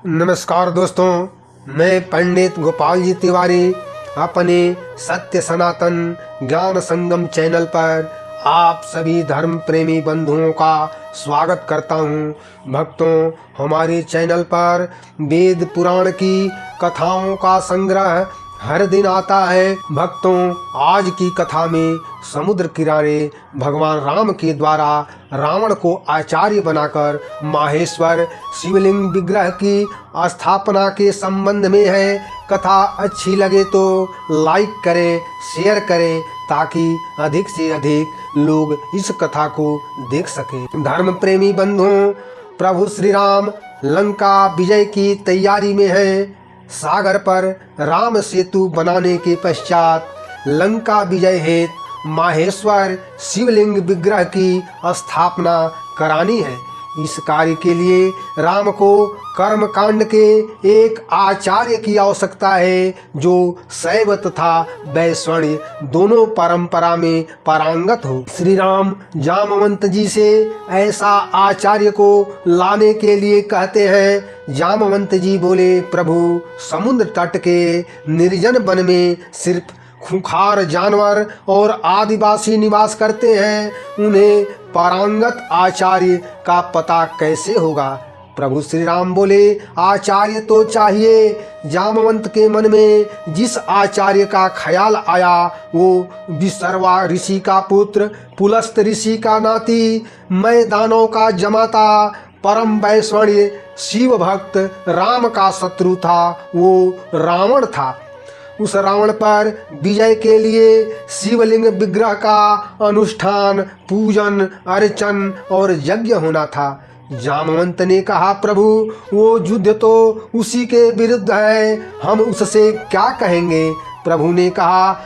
नमस्कार दोस्तों, मैं पंडित गोपाल जी तिवारी अपने सत्य सनातन ज्ञान संगम चैनल पर आप सभी धर्म प्रेमी बंधुओं का स्वागत करता हूं। भक्तों, हमारे चैनल पर वेद पुराण की कथाओं का संग्रह हर दिन आता है। भक्तों, आज की कथा में समुद्र किनारे भगवान राम के द्वारा रावण को आचार्य बनाकर माहेश्वर शिवलिंग विग्रह की स्थापना के संबंध में है। कथा अच्छी लगे तो लाइक करें, शेयर करें ताकि अधिक से अधिक लोग इस कथा को देख सकें। धर्म प्रेमी बंधुओं, प्रभु श्री राम लंका विजय की तैयारी में हैं। सागर पर राम सेतु बनाने के पश्चात लंका विजय हेतु माहेश्वर शिवलिंग विग्रह की स्थापना करानी है। इस कार्य के लिए राम को कर्म कांड के एक आचार्य की आवश्यकता है जो शैव तथा वैष्णव दोनों परंपरा में पारंगत हो। श्री राम जामवंत जी से ऐसा आचार्य को लाने के लिए कहते हैं। जामवंत जी बोले, प्रभु, समुद्र तट के निर्जन वन में सिर्फ खूंखार जानवर और आदिवासी निवास करते हैं, उन्हें पारंगत आचार्य का पता कैसे होगा? प्रभु श्री राम बोले, आचार्य तो चाहिए। जामवंत के मन में जिस आचार्य का ख्याल आया वो विसर्वा ऋषि का पुत्र, पुलस्त ऋषि का नाती, मैदानों का जमाता, परम वैष्णव शिव भक्त राम का शत्रु था, वो रावण था। उस रावण पर विजय के लिए शिवलिंग विग्रह का अनुष्ठान, पूजन, अर्चन और यज्ञ होना था। जामवंत ने कहा, प्रभु, वो युद्ध तो उसी के विरुद्ध है, हम उससे क्या कहेंगे? प्रभु ने कहा,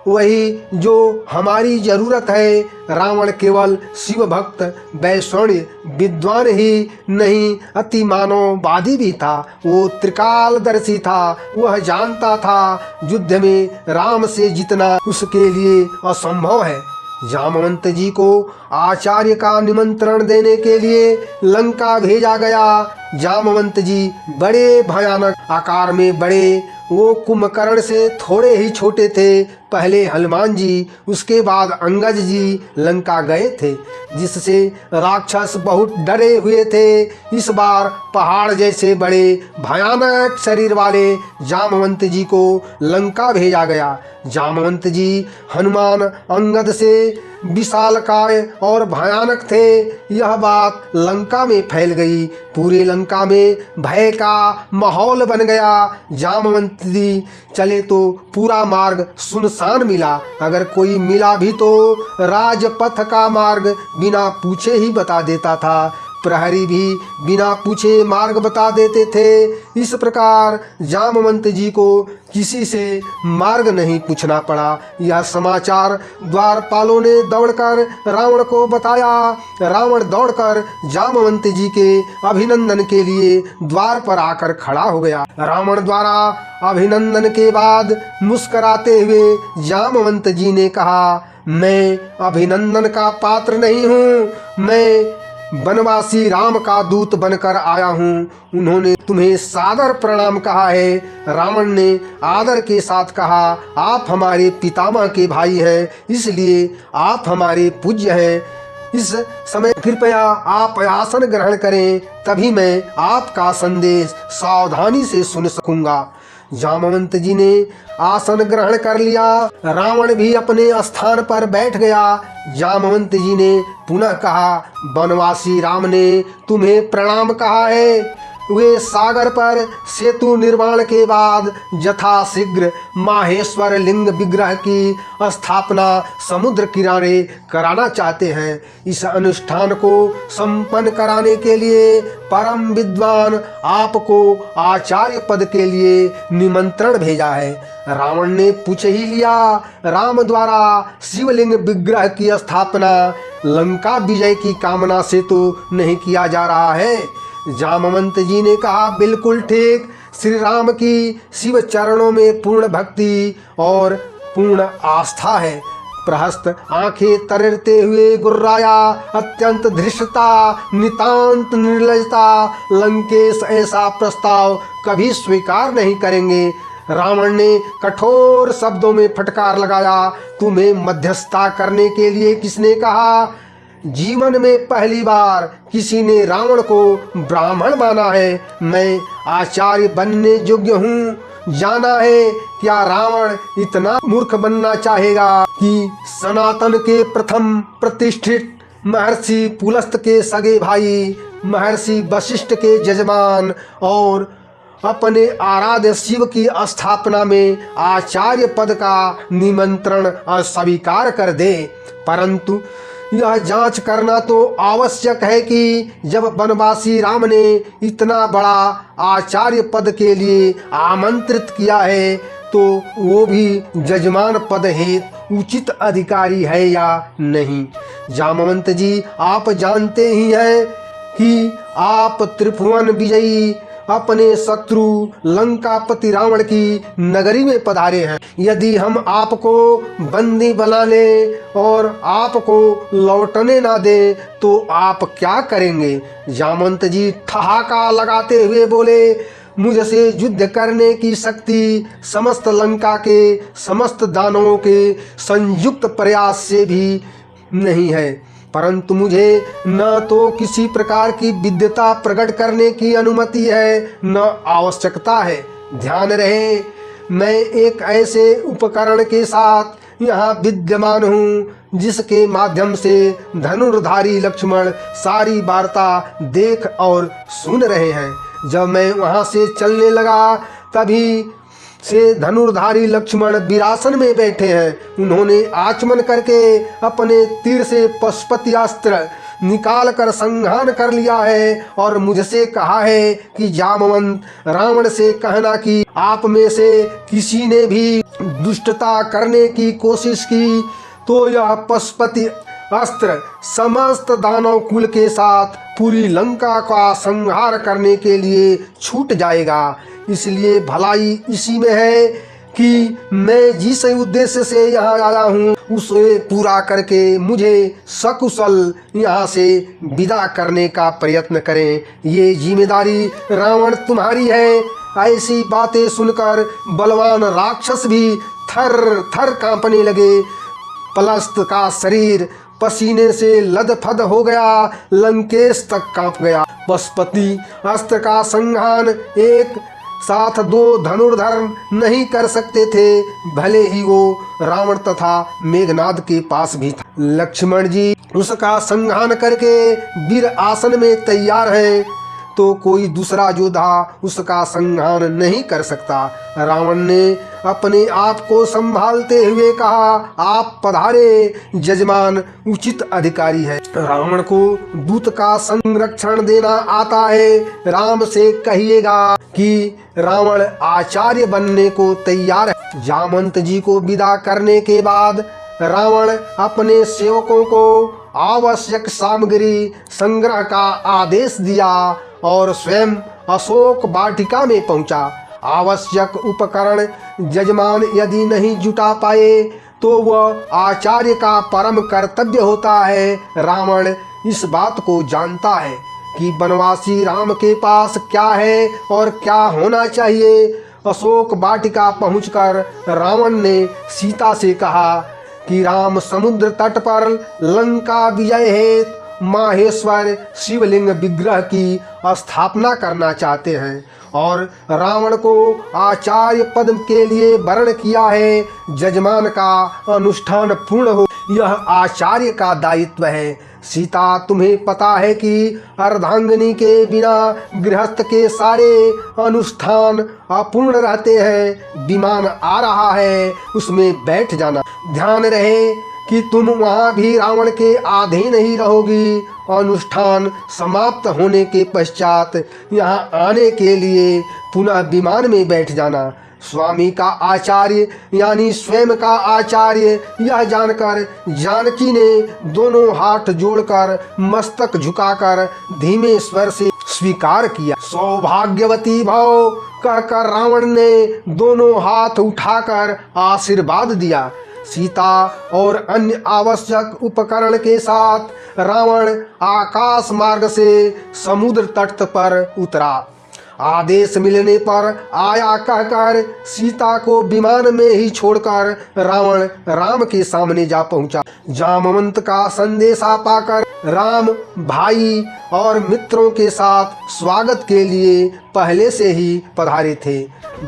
वही जो हमारी जरूरत है। रावण केवल शिव भक्त वैष्णव विद्वान ही नहीं, अति मानववादी भी था। वो त्रिकालदर्शी था। वह जानता था युद्ध में राम से जीतना उसके लिए असंभव है। जामवंत जी को आचार्य का निमंत्रण देने के लिए लंका भेजा गया। जामवंत जी बड़े भयानक आकार में बड़े, वो कुंभकर्ण से थोड़े ही छोटे थे। पहले हनुमान जी, उसके बाद अंगद जी लंका गए थे, जिससे राक्षस बहुत डरे हुए थे। इस बार पहाड़ जैसे बड़े भयानक शरीर वाले जामवंत जी को लंका भेजा गया। जामवंत जी हनुमान अंगद से विशालकाय और भयानक थे। यह बात लंका में फैल गई। पूरे लंका में भय का माहौल बन गया। जामवंत जी चले तो पूरा मार्ग सुनसान मिला। अगर कोई मिला भी तो राजपथ का मार्ग बिना पूछे ही बता देता था। प्रहरी भी बिना पूछे मार्ग बता देते थे। इस प्रकार जामवंत जी को किसी से मार्ग नहीं पूछना पड़ा। यह समाचार द्वारपालों ने दौड़कर रावण को बताया। रावण दौड़कर जामवंत जी के अभिनंदन के लिए द्वार पर आकर खड़ा हो गया। रावण द्वारा अभिनंदन के बाद मुस्कुराते हुए जामवंत जी ने कहा, मैं अभिनंदन का पात्र नहीं हूँ, मैं वनवासी राम का दूत बनकर आया हूँ। उन्होंने तुम्हें सादर प्रणाम कहा है। रावण ने आदर के साथ कहा, आप हमारे पितामह के भाई हैं, इसलिए आप हमारे पूज्य हैं। इस समय कृपया आप आसन ग्रहण करें, तभी मैं आपका संदेश सावधानी से सुन सकूंगा। जामवंत जी ने आसन ग्रहण कर लिया। रावण भी अपने स्थान पर बैठ गया। जामवंत जी ने पुनः कहा, वनवासी राम ने तुम्हें प्रणाम कहा है। वे सागर पर सेतु निर्माण के बाद यथाशीघ्र माहेश्वर लिंग विग्रह की स्थापना समुद्र किनारे कराना चाहते हैं। इस अनुष्ठान को संपन्न कराने के लिए परम विद्वान आपको आचार्य पद के लिए निमंत्रण भेजा है। रावण ने पूछ ही लिया, राम द्वारा शिवलिंग विग्रह की स्थापना लंका विजय की कामना से तो नहीं किया जा रहा है? जामवंत जी ने कहा, बिल्कुल ठीक। श्री राम की शिव चरणों में पूर्ण भक्ति और पूर्ण आस्था है। प्रहस्त आंखें तरेरते हुए गुर्राया, अत्यंत धृष्टता, नितांत निर्लजता। लंकेश ऐसा प्रस्ताव कभी स्वीकार नहीं करेंगे। रावण ने कठोर शब्दों में फटकार लगाया, तुम्हें मध्यस्थता करने के लिए किसने कहा? जीवन में पहली बार किसी ने रावण को ब्राह्मण माना है। मैं आचार्य बनने योग्य हूँ। जाना है क्या रावण इतना मूर्ख बनना चाहेगा कि सनातन के प्रथम प्रतिष्ठित महर्षि पुलस्त के सगे भाई, महर्षि वशिष्ठ के जजमान और अपने आराध्य शिव की स्थापना में आचार्य पद का निमंत्रण अस्वीकार कर दे? परंतु यह जांच करना तो आवश्यक है कि जब वनवासी राम ने इतना बड़ा आचार्य पद के लिए आमंत्रित किया है तो वो भी जजमान पद हेतु उचित अधिकारी है या नहीं। जामवंत जी, आप जानते ही हैं कि आप त्रिभुवन विजयी अपने शत्रु लंकापति रावण की नगरी में पधारे हैं। यदि हम आपको बंदी बना ले और आपको लौटने ना दे तो आप क्या करेंगे? जामवंत जी ठहाका लगाते हुए बोले, मुझसे युद्ध करने की शक्ति समस्त लंका के समस्त दानवों के संयुक्त प्रयास से भी नहीं है, परंतु मुझे न तो किसी प्रकार की विद्यता प्रकट करने की अनुमति है न आवश्यकता है। ध्यान रहे, मैं एक ऐसे उपकरण के साथ यहाँ विद्यमान हूँ जिसके माध्यम से धनुर्धारी लक्ष्मण सारी वार्ता देख और सुन रहे हैं। जब मैं वहाँ से चलने लगा तभी से धनुर्धारी लक्ष्मण वीरासन में बैठे हैं। उन्होंने आचमन करके अपने तीर से पशुपतियास्त्र निकाल कर संहार कर लिया है और मुझसे कहा है कि जामवंत रावण से कहना कि आप में से किसी ने भी दुष्टता करने की कोशिश की तो यह पशुपति अस्त्र समस्त दानव कुल के साथ पूरी लंका का संहार करने के लिए छूट जाएगा। इसलिए भलाई इसी में है कि मैं जिस उद्देश्य से यहाँ आया हूँ उसे पूरा करके मुझे सकुशल यहाँ से विदा करने का प्रयत्न करें। ये जिम्मेदारी रावण तुम्हारी है। ऐसी बातें सुनकर बलवान राक्षस भी थर थर कांपने लगे। पलस्त का शरीर पसीने से लदफद हो गया, लंकेश तक कांप गया। पशुपति अस्त्र का संहार एक साथ दो धनुर्धर नहीं कर सकते थे, भले ही वो रावण तथा मेघनाद के पास भी था। लक्ष्मण जी उसका संहार करके वीर आसन में तैयार हैं तो कोई दूसरा योद्धा उसका संहार नहीं कर सकता। रावण ने अपने आप को संभालते हुए कहा, आप पधारे जजमान, उचित अधिकारी है। रावण को दूत का संरक्षण देना आता है। राम से कहिएगा कि रावण आचार्य बनने को तैयार है। जामवंत जी को विदा करने के बाद रावण अपने सेवकों को आवश्यक सामग्री संग्रह का आदेश दिया और स्वयं अशोक वाटिका में पहुंचा। आवश्यक उपकरण जजमान यदि नहीं जुटा पाए तो वह आचार्य का परम कर्तव्य होता है। रावण इस बात को जानता है कि वनवासी राम के पास क्या है और क्या होना चाहिए। अशोक वाटिका पहुंचकर रावण ने सीता से कहा कि राम समुद्र तट पर लंका विजय हेतु माहेश्वर शिवलिंग विग्रह की स्थापना करना चाहते हैं और रावण को आचार्य पद के लिए वर्ण किया है। जजमान का अनुष्ठान पूर्ण हो, यह आचार्य का दायित्व है। सीता, तुम्हें पता है कि अर्धांगिनी के बिना गृहस्थ के सारे अनुष्ठान अपूर्ण रहते हैं। विमान आ रहा है, उसमें बैठ जाना। ध्यान रहे कि तुम वहाँ भी रावण के अधीन ही रहोगी। अनुष्ठान समाप्त होने के पश्चात यहाँ आने के लिए पुनः विमान में बैठ जाना। स्वामी का आचार्य यानी स्वयं का आचार्य यह जानकर जानकी ने दोनों हाथ जोड़कर मस्तक झुकाकर धीमे स्वर से स्वीकार किया। सौभाग्यवती भव कहकर रावण ने दोनों हाथ उठाकर आशीर्वाद दिया। सीता और अन्य आवश्यक उपकरण के साथ रावण आकाश मार्ग से समुद्र तट पर उतरा। आदेश मिलने पर आया कहकर सीता को विमान में ही छोड़कर रावण राम के सामने जा पहुंचा। जामवंत का संदेशा पाकर राम भाई और मित्रों के साथ स्वागत के लिए पहले से ही पधारे थे।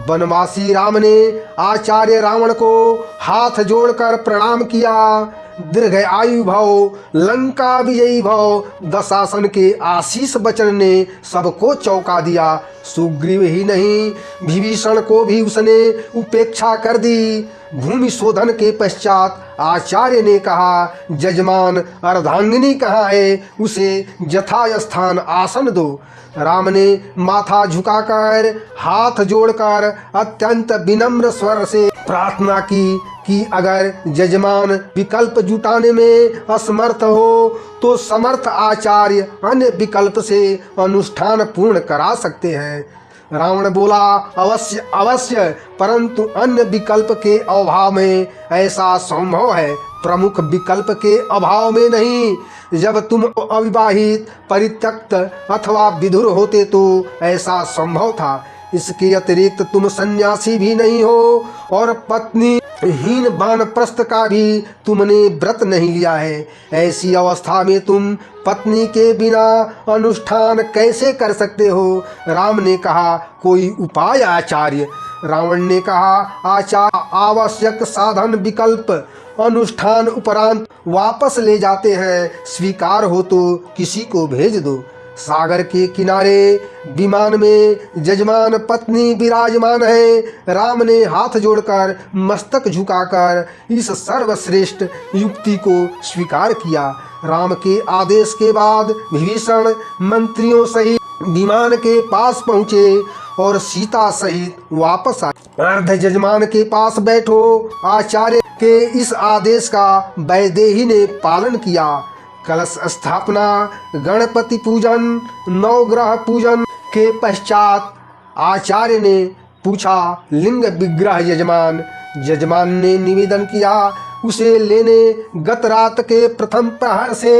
वनवासी राम ने आचार्य रावण को हाथ जोड़कर प्रणाम किया। दीर्घ आयु भव, लंका विजयी भव, दशासन के आशीष वचन ने सबको चौंका दिया। सुग्रीव ही नहीं, विभीषण को भी उसने उपेक्षा कर दी। भूमि शोधन के पश्चात आचार्य ने कहा, जजमान अर्धांगिनी कहाँ है, उसे यथास्थान आसन दो। राम ने माथा झुकाकर हाथ जोड़कर अत्यंत विनम्र स्वर से प्रार्थना की कि अगर जजमान विकल्प जुटाने में असमर्थ हो तो समर्थ आचार्य अन्य विकल्प से अनुष्ठान पूर्ण करा सकते हैं। रावण बोला, अवश्य अवश्य, परंतु अन्य विकल्प के अभाव में ऐसा संभव है, प्रमुख विकल्प के अभाव में नहीं। जब तुम अविवाहित, परित्यक्त अथवा विधुर होते तो ऐसा संभव था। इसके अतिरिक्त तुम सन्यासी भी नहीं हो और पत्नी हीन वानप्रस्थ का भी तुमने व्रत नहीं लिया है। ऐसी अवस्था में तुम पत्नी के बिना अनुष्ठान कैसे कर सकते हो? राम ने कहा, कोई उपाय आचार्य। रावण ने कहा, आचार्य आवश्यक साधन विकल्प अनुष्ठान उपरांत वापस ले जाते हैं, स्वीकार हो तो किसी को भेज दो। सागर के किनारे विमान में जजमान पत्नी विराजमान है। राम ने हाथ जोड़कर मस्तक झुकाकर इस सर्वश्रेष्ठ युक्ति को स्वीकार किया। राम के आदेश के बाद विभीषण मंत्रियों सहित विमान के पास पहुँचे और सीता सहित वापस आए। अर्ध जजमान के पास बैठो। आचार्य के इस आदेश का वैदेही ने पालन किया। कलश स्थापना, गणपति पूजन, नवग्रह पूजन के पश्चात आचार्य ने पूछा, लिंग विग्रह यजमान। यजमान ने निवेदन किया, उसे लेने गत रात के प्रथम प्रहर से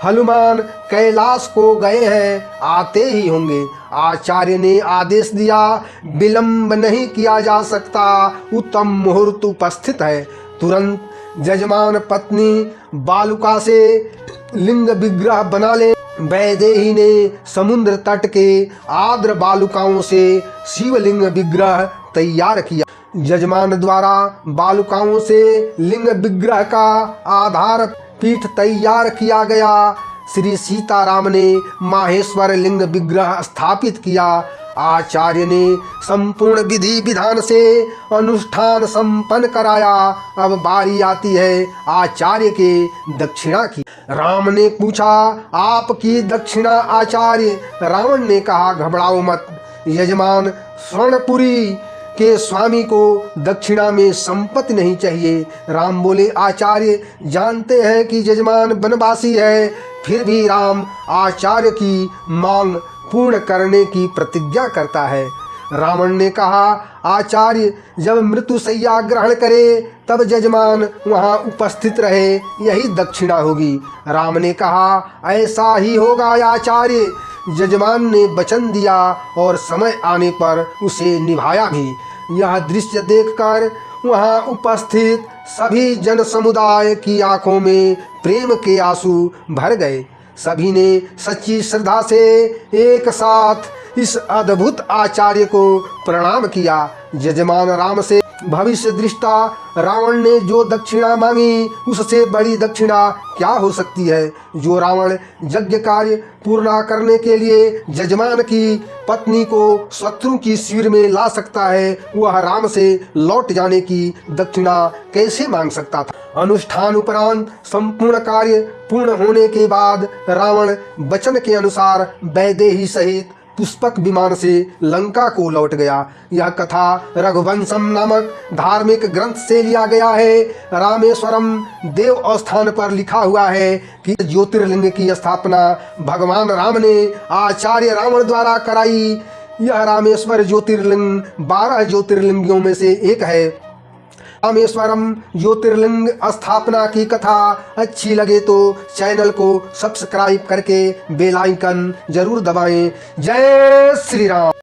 हनुमान कैलाश को गए हैं, आते ही होंगे। आचार्य ने आदेश दिया, विलंब नहीं किया जा सकता, उत्तम मुहूर्त उपस्थित है। तुरंत जजमान पत्नी बालुका से लिंग विग्रह बना ले। वैदेही ने समुद्र तट के आर्द्र बालुकाओं से शिवलिंग विग्रह तैयार किया। जजमान द्वारा बालुकाओं से लिंग विग्रह का आधार पीठ तैयार किया गया। श्री सीताराम ने माहेश्वर लिंग विग्रह स्थापित किया। आचार्य ने संपूर्ण विधि विधान से अनुष्ठान संपन्न कराया। अब बारी आती है आचार्य के दक्षिणा की। राम ने पूछा, आपकी दक्षिणा आचार्य? रावण ने कहा, घबराओ मत यजमान, स्वर्णपुरी के स्वामी को दक्षिणा में संपत्ति नहीं चाहिए। राम बोले, आचार्य जानते हैं कि यजमान वनवासी है, फिर भी राम आचार्य की मांग पूर्ण करने की प्रतिज्ञा करता है। रावण ने कहा, आचार्य जब मृत्युशैया ग्रहण करे तब यजमान वहां उपस्थित रहे, यही दक्षिणा होगी। राम ने कहा, ऐसा ही होगा आचार्य। यजमान ने वचन दिया और समय आने पर उसे निभाया भी। यह दृश्य देखकर वहां उपस्थित सभी जन समुदाय की आंखों में प्रेम के आंसू भर गए। सभी ने सच्ची श्रद्धा से एक साथ इस अद्भुत आचार्य को प्रणाम किया। यजमान राम से भविष्य दृष्टा रावण ने जो दक्षिणा मांगी, उससे बड़ी दक्षिणा क्या हो सकती है? जो रावण यज्ञ कार्य पूर्ण करने के लिए यजमान की पत्नी को शत्रु की शिविर में ला सकता है, वह राम से लौट जाने की दक्षिणा कैसे मांग सकता था? अनुष्ठान उपरांत संपूर्ण कार्य पूर्ण होने के बाद रावण वचन के अनुसार वैदेही सहित पुष्पक विमान से लंका को लौट गया। यह कथा रघुवंशम नामक धार्मिक ग्रंथ से लिया गया है। रामेश्वरम देव स्थान पर लिखा हुआ है कि ज्योतिर्लिंग की स्थापना भगवान राम ने आचार्य रावण द्वारा कराई। यह रामेश्वर ज्योतिर्लिंग 12 ज्योतिर्लिंगियों में से एक है। रामेश्वरम ज्योतिर्लिंग स्थापना की कथा अच्छी लगे तो चैनल को सब्सक्राइब करके बेल आइकन जरूर दबाएं। जय श्री राम।